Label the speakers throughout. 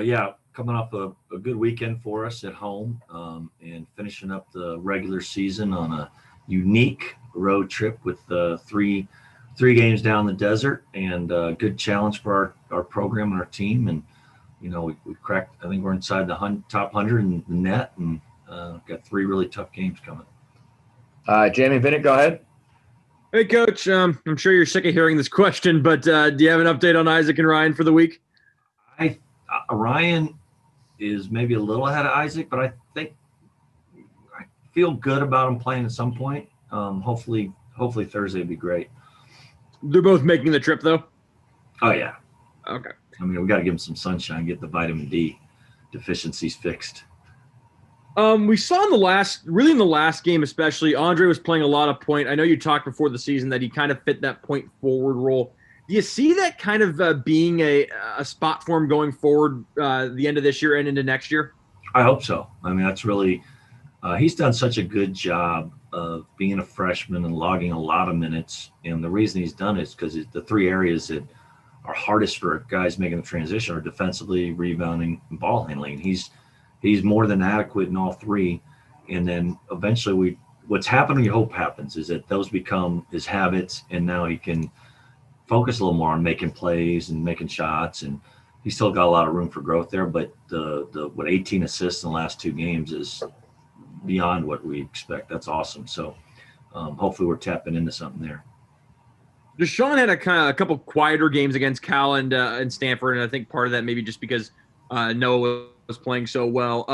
Speaker 1: Yeah, coming off a good weekend for us at home, and finishing up the regular season on a unique road trip with three games down the desert, and a good challenge for our program and our team. And we cracked. I think we're inside the top 100 in the net, and got three really tough games coming.
Speaker 2: Jamie Bennett, go ahead.
Speaker 3: Hey, Coach. I'm sure you're sick of hearing this question, but do you have an update on Isaac and Ryan for the week?
Speaker 1: Ryan is maybe a little ahead of Isaac, but I feel good about him playing at some point. Hopefully Thursday would be great.
Speaker 3: They're both making the trip, though?
Speaker 1: Oh, yeah.
Speaker 3: Okay.
Speaker 1: I mean, we got to give him some sunshine, get the vitamin D deficiencies fixed.
Speaker 3: We saw in the last game especially, Andre was playing a lot of point. I know you talked before the season that he kind of fit that point forward role. Do you see that kind of being a spot for him going forward the end of this year and into next year?
Speaker 1: I hope so. I mean, that's really he's done such a good job of being a freshman and logging a lot of minutes. And the reason he's done it is because the three areas that are hardest for guys making the transition are defensively, rebounding, and ball handling. He's more than adequate in all three. And then eventually what's happened, we hope happens, is that those become his habits, and now he can focus a little more on making plays and making shots. And he's still got a lot of room for growth there, but the 18 assists in the last two games is beyond what we expect. That's awesome. So hopefully we're tapping into something there.
Speaker 3: Deshaun had a couple quieter games against Cal and Stanford, and I think part of that maybe just because Noah was playing so well.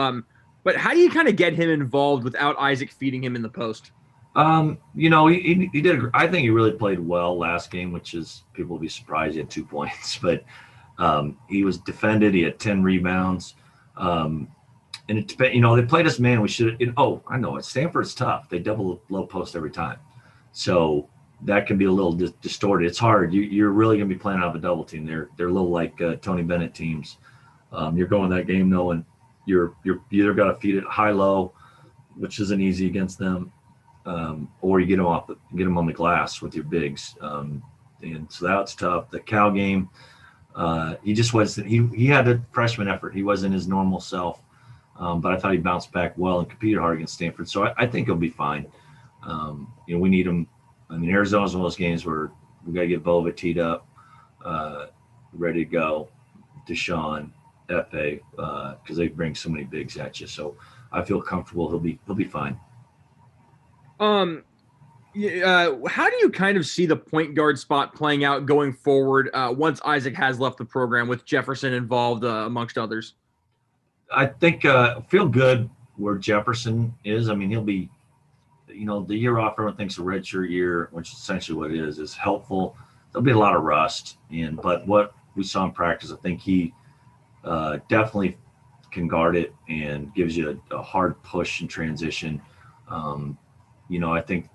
Speaker 3: But how do you kind of get him involved without Isaac feeding him in the post?
Speaker 1: He did. I think he really played well last game, which is people will be surprised he had 2 points, but he was defended. He had 10 rebounds. And they played us man. We should. I know it. Stanford's tough. They double low post every time, so that can be a little distorted. It's hard. You're really going to be playing out of a double team. They're a little like Tony Bennett teams. You're going that game knowing you're either got to feed it high low, which isn't easy against them, or you get them on the glass with your bigs, and so that's tough. The Cal game, he just wasn't. He had a freshman effort. He wasn't his normal self, but I thought he bounced back well and competed hard against Stanford. So I think he'll be fine. We need him. I mean, Arizona's one of those games where we got to get Bova teed up, ready to go. Deshaun, FA, because they bring so many bigs at you. So I feel comfortable he'll be fine.
Speaker 3: How do you kind of see the point guard spot playing out going forward once Isaac has left the program with Jefferson involved amongst others?
Speaker 1: I think feel good where Jefferson is. I mean, he'll be, the year off, everyone thinks a redshirt year, which is essentially what it is helpful. There'll be a lot of rust, but what we saw in practice, I think he definitely can guard it and gives you a hard push and transition. I think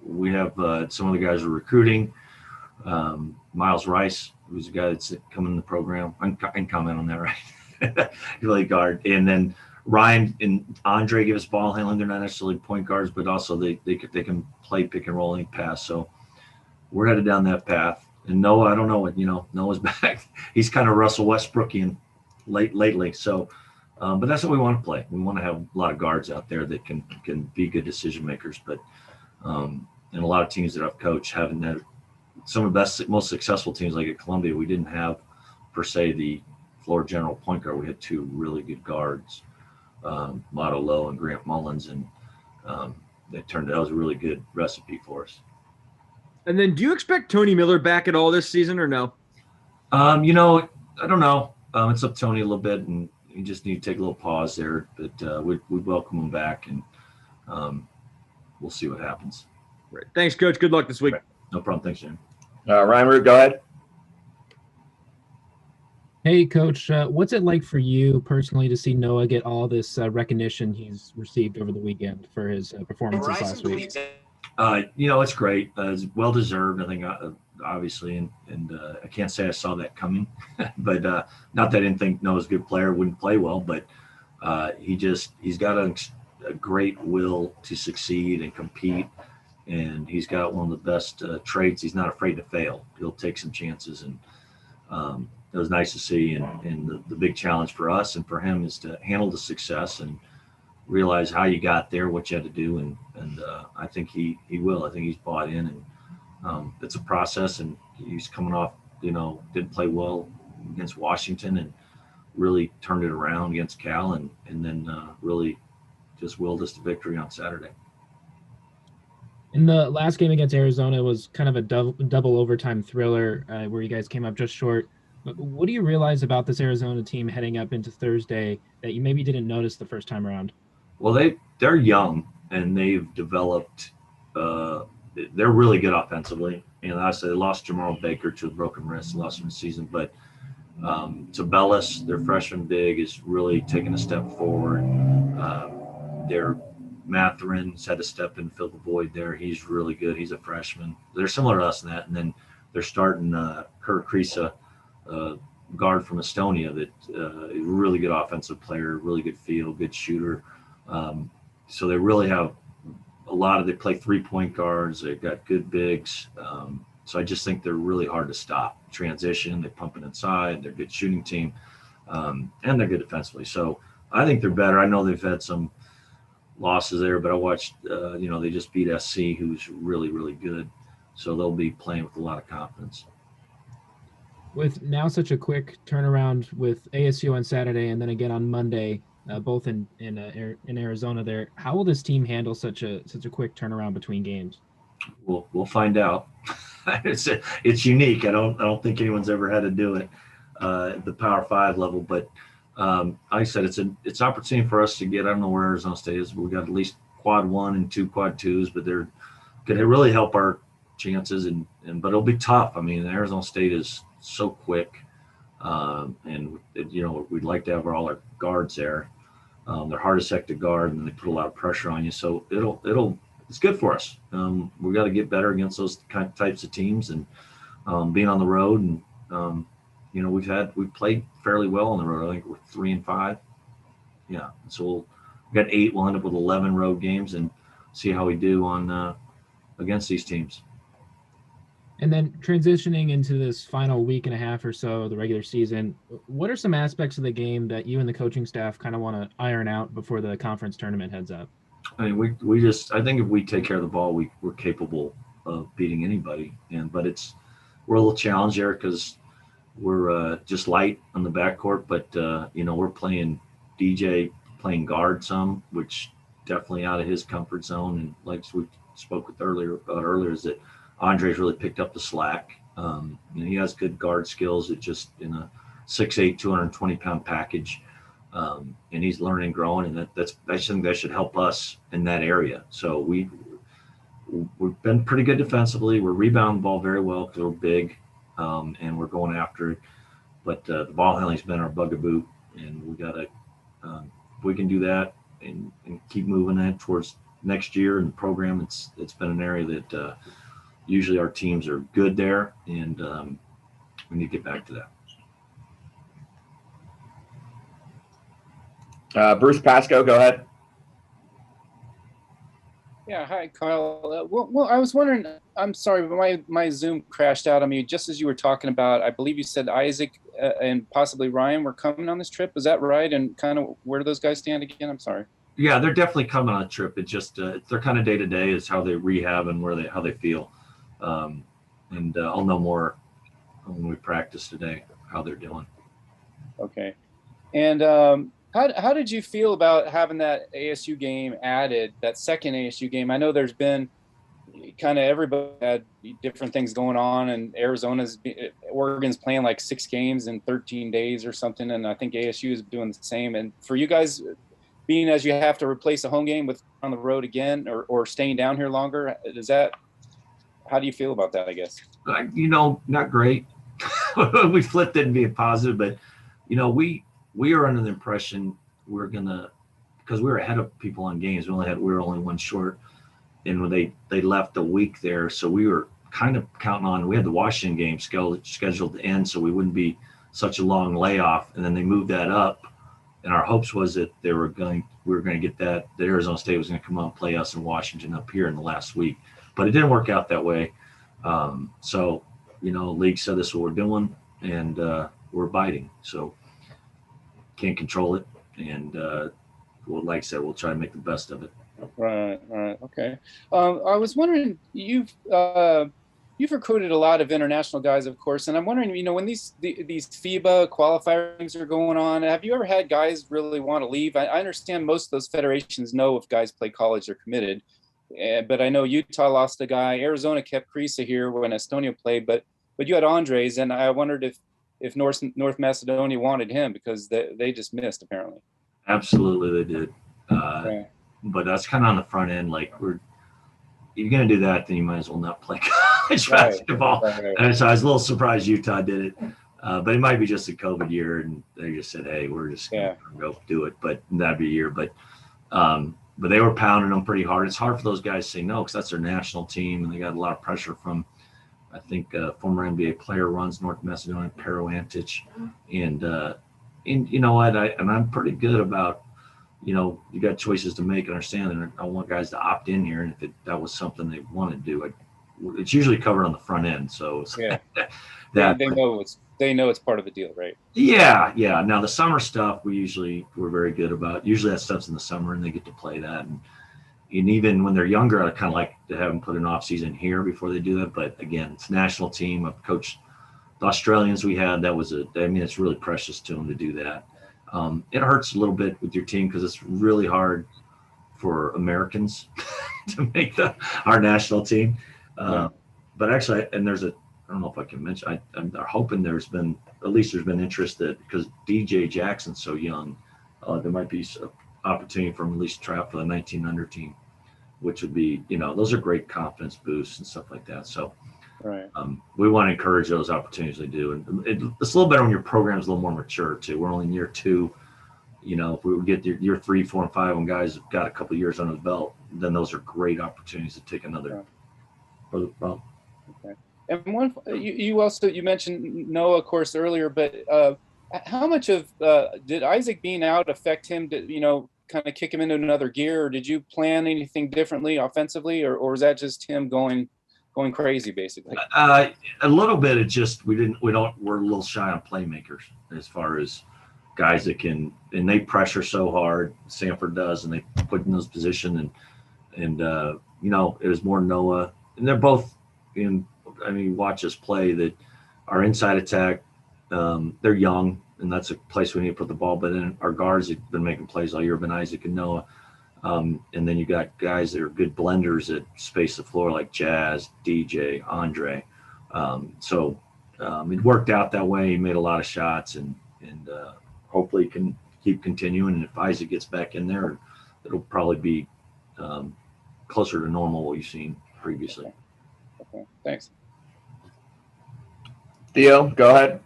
Speaker 1: we have some of the guys we're recruiting. Miles Rice, who's a guy that's coming in the program. I can comment on that, right? Really guard. And then Ryan and Andre give us ball handling. They're not necessarily point guards, but also they can play pick and roll and pass. So we're headed down that path. And Noah, I don't know what, Noah's back. He's kind of Russell Westbrookian lately. So, but that's what we want to play. We want to have a lot of guards out there that can be good decision makers. But and a lot of teams that I've coached haven't had some of the best, most successful teams like at Columbia. We didn't have per se the floor general point guard. We had two really good guards, Lotto Lowe and Grant Mullins, and that was a really good recipe for us.
Speaker 3: And then do you expect Tony Miller back at all this season or no?
Speaker 1: I don't know. It's up to Tony a little bit, and you just need to take a little pause there. But we'd welcome him back, and we'll see what happens.
Speaker 3: Great. Thanks, Coach. Good luck this week.
Speaker 1: Right. No problem. Thanks, Jim.
Speaker 2: Ryan Root, go ahead.
Speaker 4: Hey, Coach. What's it like for you personally to see Noah get all this recognition he's received over the weekend for his performances last week?
Speaker 1: It's great. It's well deserved, I think, obviously, and I can't say I saw that coming, but not that I didn't think Noah's a good player, wouldn't play well, but he's got a great will to succeed and compete, and he's got one of the best traits. He's not afraid to fail. He'll take some chances, and it was nice to see. And the big challenge for us and for him is to handle the success and realize how you got there, what you had to do. And I think he will. I think he's bought in, and it's a process, and he's coming off, did play well against Washington and really turned it around against Cal, and then really just willed us to victory on Saturday.
Speaker 4: In the last game against Arizona, it was kind of a double overtime thriller where you guys came up just short. But what do you realize about this Arizona team heading up into Thursday that you maybe didn't notice the first time around?
Speaker 1: Well, they're young, and they've developed. They're really good offensively. And I said they lost Jamal Baker to a broken wrist, lost him the season. But Tabellis, their freshman big, is really taking a step forward. Their Matherin's had to step in and fill the void there. He's really good. He's a freshman. They're similar to us in that. And then they're starting Kurt Krisa, guard from Estonia, that is a really good offensive player, really good field, good shooter. So they really have they play 3-point guards. They've got good bigs. So I just think they're really hard to stop. Transition, they pump it inside. They're a good shooting team, and they're good defensively. So I think they're better. I know they've had some losses there, but I watched, they just beat SC, who's really, really good. So they'll be playing with a lot of confidence.
Speaker 4: With now such a quick turnaround with ASU on Saturday and then again on Monday, both in Arizona there, how will this team handle such a quick turnaround between games?
Speaker 1: We'll find out. It's unique. I don't think anyone's ever had to do it at the Power 5 level, but like I said, it's opportunity for us to get. I don't know where Arizona State is. We've got at least quad 1 and 2 quad 2s, but they're going to really help our chances. But it'll be tough. I mean, Arizona State is so quick, and we'd like to have all our guards there. They're hardest heck to guard, and they put a lot of pressure on you. So it's good for us. We got to get better against those types of teams, and being on the road, and we've played fairly well on the road. I think we're 3-5. Yeah, so we got 8. We'll end up with 11 road games and see how we do on against these teams.
Speaker 4: And then transitioning into this final week and a half or so of the regular season, what are some aspects of the game that you and the coaching staff kind of want to iron out before the conference tournament heads up?
Speaker 1: I mean, I think if we take care of the ball, we're capable of beating anybody. But we're a little challenged there because we're just light on the backcourt. But we're playing DJ playing guard some, which definitely out of his comfort zone. And like we spoke with earlier is that Andre's really picked up the slack. He has good guard skills. It's just in a 6'8", 220-pound package. And he's learning and growing, and I think that should help us in that area. So we've been pretty good defensively. We're rebounding the ball very well because we're big, and we're going after it. But the ball handling's been our bugaboo, and we got to if we can do that and keep moving that towards next year in the program. It's been an area that usually our teams are good there, and we need to get back to
Speaker 2: that. Bruce Pascoe, go ahead.
Speaker 5: Yeah, hi, Kyle. Well, I was wondering, I'm sorry, but my Zoom crashed out on me just as you were talking about, I believe you said Isaac and possibly Ryan were coming on this trip. Is that right? And kind of where do those guys stand again? I'm sorry.
Speaker 1: Yeah, they're definitely coming on a trip. It's just they're kind of day-to-day is how they rehab and how they feel. And I'll know more when we practice today, how they're doing.
Speaker 5: Okay. And how did you feel about having that ASU game added, that second ASU game? I know there's been kind of everybody had different things going on, and Oregon's playing like 6 games in 13 days or something, and I think ASU is doing the same. And for you guys, being as you have to replace a home game with on the road again or staying down here longer, how do you feel about that, I guess?
Speaker 1: Not great. We flipped it and be positive, but we are under the impression we're gonna, because we were ahead of people on games. We were only one short, and when they left a week there, so we were kind of counting on. We had the Washington game scheduled to end, so we wouldn't be such a long layoff. And then they moved that up, and our hopes was that we were going to get that Arizona State was going to come out and play us in Washington up here in the last week, but it didn't work out that way. So league said this is what we're doing, and we're biting. So can't control it, and well, like I said, we'll try to make the best of it.
Speaker 5: Right. Okay. I was wondering, you've recruited a lot of international guys, of course, and I'm wondering, when these FIBA qualifier things are going on, have you ever had guys really want to leave? I understand most of those federations know if guys play college, they're committed, but I know Utah lost a guy. Arizona kept Krisa here when Estonia played, but you had Andres, and I wondered if North Macedonia wanted him because they just missed apparently.
Speaker 1: Absolutely, they did.
Speaker 5: Right.
Speaker 1: But that's kind of on the front end. Like, if you're going to do that, then you might as well not play college
Speaker 5: Right.
Speaker 1: basketball.
Speaker 5: Right.
Speaker 1: And so I was a little surprised Utah did it. But it might be just a COVID year, and they just said, hey, we're just going to go do it. But that'd be a year. But they were pounding them pretty hard. It's hard for those guys to say no because that's their national team, and they got a lot of pressure from, I think, former NBA player runs North Macedonia, Pero Antic. And you know what? I'm pretty good about, you got choices to make. Understand, and I want guys to opt in here. And if that was something they want to do, it's usually covered on the front end. So
Speaker 5: Yeah,
Speaker 1: that
Speaker 5: they know it's part of the deal, right?
Speaker 1: Yeah. Now the summer stuff, we're very good about. Usually that stuff's in the summer, and they get to play that. And even when they're younger, I kind of like to have them put an off season here before they do that. But again, it's national team. I've coached the Australians we had. It's really precious to them to do that. It hurts a little bit with your team because it's really hard for Americans to make our national team. But actually, and I don't know if I can mention, I'm hoping there's been interest that because DJ Jackson's so young, there might be an opportunity for him at least to try out for the 19 under team, which would be, those are great confidence boosts and stuff like that. So
Speaker 5: Right.
Speaker 1: We want to encourage those opportunities they do. And it's a little better when your program's a little more mature too. We're only in year 2. If we would get year 3, 4, and 5 when guys have got a couple of years under the belt, then those are great opportunities to take another further bump.
Speaker 5: Okay. And you mentioned Noah, of course, earlier, but how much of did Isaac being out affect him to, kind of kick him into another gear, or did you plan anything differently offensively, or was that just him going crazy basically?
Speaker 1: A little bit. It just we're a little shy on playmakers as far as guys that can, and they pressure so hard. Sanford does, and they put in those positions, and it was more Noah, and they're both watch us play that our inside attack. They're young, and that's a place we need to put the ball. But then our guards have been making plays all year, been Isaac and Noah. And then you got guys that are good blenders that space the floor like Jazz, DJ, Andre. So it worked out that way. He made a lot of shots, and hopefully can keep continuing. And if Isaac gets back in there, it'll probably be closer to normal what you've seen previously.
Speaker 5: Okay. Thanks.
Speaker 2: Theo, go ahead.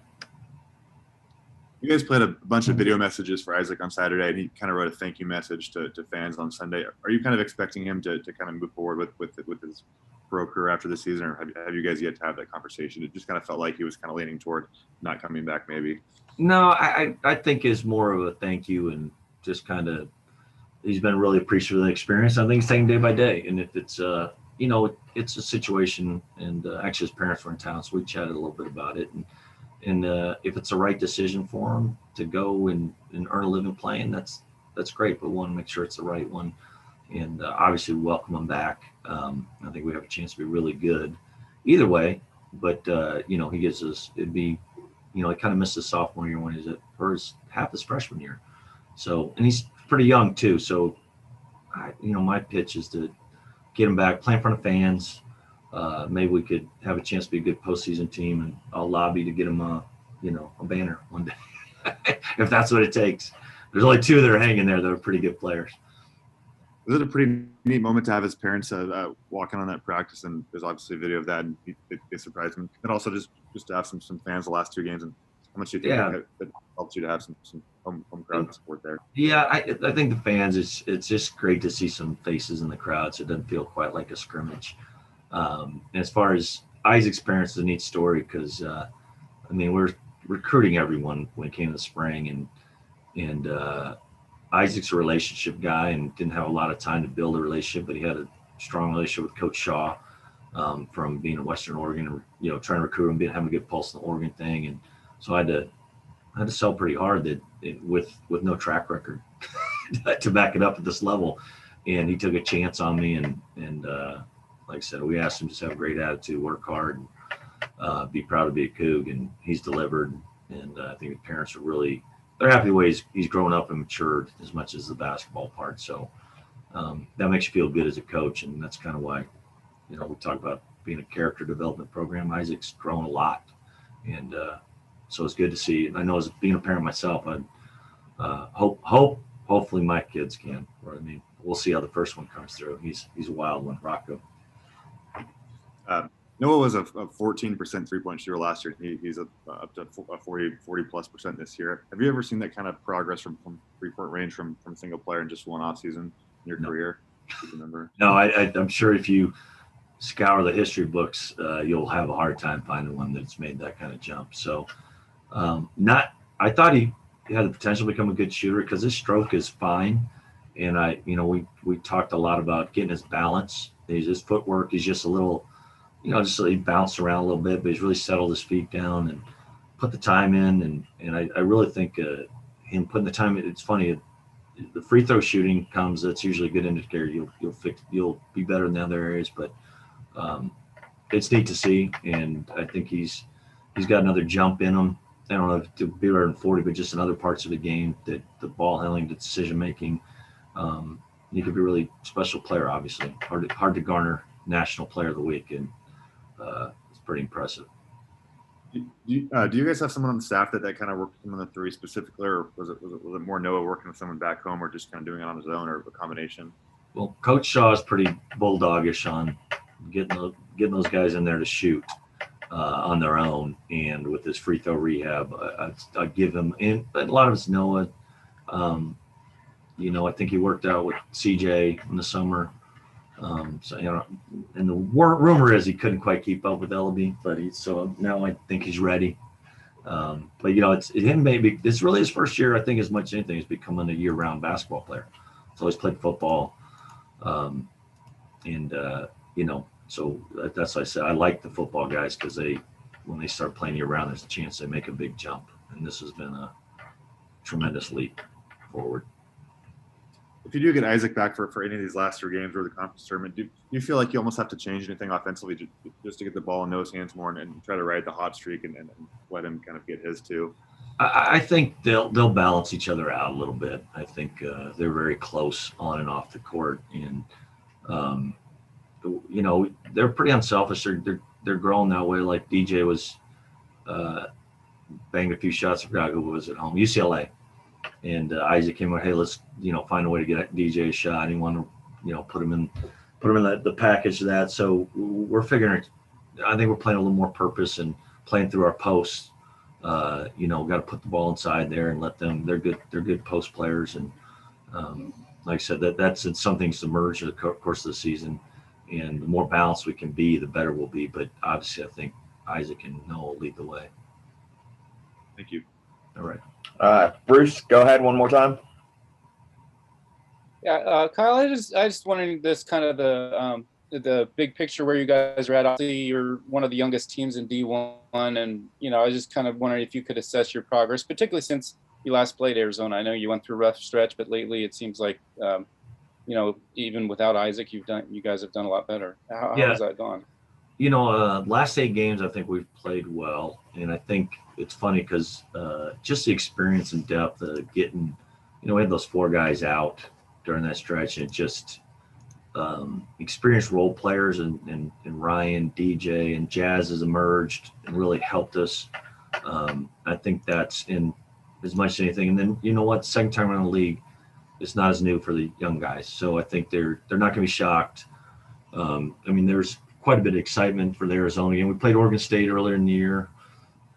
Speaker 6: You guys played a bunch of video messages for Isaac on Saturday, and he kind of wrote a thank you message to fans on Sunday. Are you kind of expecting him to kind of move forward with his pro career after the season, or have you guys yet to have that conversation? It just kind of felt like he was kind of leaning toward not coming back, maybe.
Speaker 1: No, I think it's more of a thank you, and just kind of he's been really appreciative of the experience. I think he's taking day by day, and if it's it's a situation, and actually his parents were in town, so we chatted a little bit about it, and if it's the right decision for him to go and earn a living playing, that's great. But we want to make sure it's the right one, and obviously welcome him back. I think we have a chance to be really good either way. But he gives us. It'd be, he kind of missed his sophomore year when he's half his freshman year. So, and he's pretty young too. So, my pitch is to get him back, play in front of fans. Maybe we could have a chance to be a good postseason team, and I'll lobby to get him a banner one day if that's what it takes. There's only 2 that are hanging there that are pretty good players.
Speaker 6: Was it a pretty neat moment to have his parents walking on that practice? And there's obviously a video of that, and they surprised him. And also just to have some fans the last 2 games, and how much do you think that helps you to have some home crowd support there?
Speaker 1: Yeah, I think the fans, it's just great to see some faces in the crowd, so it doesn't feel quite like a scrimmage. As far as Isaac's parents, it's a neat story because we're recruiting everyone when it came to the spring, and Isaac's a relationship guy and didn't have a lot of time to build a relationship, but he had a strong relationship with Coach Shaw from being in Western Oregon, and trying to recruit him, having a good pulse in the Oregon thing, and so I had to I had to sell pretty hard with no track record to back it up at this level. And he took a chance on me, and like I said, we asked him to just have a great attitude, work hard, and be proud to be a Coug, and he's delivered. And I think the parents are they're happy the way he's grown up and matured as much as the basketball part. So that makes you feel good as a coach, and that's kind of why, we talk about being a character development program. Isaac's grown a lot, and so it's good to see. I know as being a parent myself, I hopefully my kids can. I mean, we'll see how the first one comes through. He's a wild one, Rocco.
Speaker 6: Noah was a 14% three-point shooter last year. He's up to a 40+% this year. Have you ever seen that kind of progress from three-point range from a single player in just one off season in your career? Do you remember? No,
Speaker 1: I'm sure if you scour the history books, you'll have a hard time finding one that's made that kind of jump. So, I thought he had the potential to become a good shooter because his stroke is fine, and we talked a lot about getting his balance. His footwork is just a little. He bounced around a little bit, but he's really settled his feet down and put the time in. And I really think him putting the time in, it's funny, the free throw shooting comes, that's usually a good indicator. You'll be better in the other areas, but it's neat to see. And I think he's got another jump in him. I don't know if to be better than 40, but just in other parts of the game, that the ball handling, the decision making, he could be a really special player, obviously. Hard to garner National Player of the Week, and it's pretty impressive.
Speaker 6: Do you guys have someone on the staff that kind of worked with him on the three specifically, or was it more Noah working with someone back home, or just kind of doing it on his own, or a combination?
Speaker 1: Well, Coach Shaw is pretty bulldogish on getting those guys in there to shoot on their own, and with his free throw rehab, I give him, and a lot of it's Noah. I think he worked out with CJ in the summer. And the rumor is he couldn't quite keep up with Ellaby, but so now I think he's ready. But it's him. Maybe it's really his first year. I think as much as anything, is becoming a year-round basketball player. He's always played football, so that's why I said I like the football guys, because when they start playing year-round, there's a chance they make a big jump, and this has been a tremendous leap forward.
Speaker 6: If you do get Isaac back for any of these last three games or the conference tournament, do you feel like you almost have to change anything offensively just to get the ball in Noah's hands more and try to ride the hot streak and let him kind of get his too?
Speaker 1: I think they'll balance each other out a little bit. I think they're very close on and off the court, and they're pretty unselfish. They're growing that way. Like DJ was banged a few shots. I forgot who was at home, UCLA. And Isaac came out, hey, let's find a way to get DJ a shot. He wanted to put him in the package of that. So we're figuring. I think we're playing a little more purpose and playing through our posts. Got to put the ball inside there and let them. They're good post players, and like I said, that's something to merge in the course of the season. And the more balanced we can be, the better we'll be. But obviously, I think Isaac and Noah will lead the way.
Speaker 6: Thank you.
Speaker 1: All right.
Speaker 2: Bruce, go ahead one more time.
Speaker 5: Yeah, Kyle, I just wondering this kind of the big picture where you guys are at. Obviously, you're one of the youngest teams in D1, and I was just kind of wondering if you could assess your progress, particularly since you last played Arizona. I know you went through a rough stretch, but lately it seems like even without Isaac, you guys have done a lot better. How has that gone?
Speaker 1: Last 8 games, I think we've played well, and I think it's funny because just the experience and depth of getting, we had those 4 guys out during that stretch, and just experienced role players and Ryan, DJ, and Jazz has emerged and really helped us. I think that's in as much as anything. And then second time around the league, it's not as new for the young guys, so I think they're not going to be shocked. There's quite a bit of excitement for the Arizona game. We played Oregon State earlier in the year,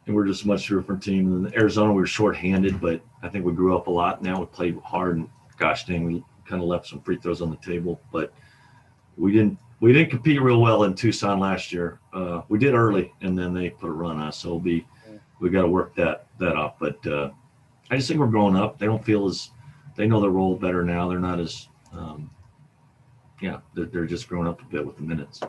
Speaker 1: and we're just a much different team. And Arizona, we were shorthanded, but I think we grew up a lot. Now we played hard, and gosh dang, we kind of left some free throws on the table. But we didn't compete real well in Tucson last year. We did early, and then they put a run on us. So we got to work that off. But I just think we're growing up. They don't feel they know their role better now. They're not as they're just growing up a bit with the minutes.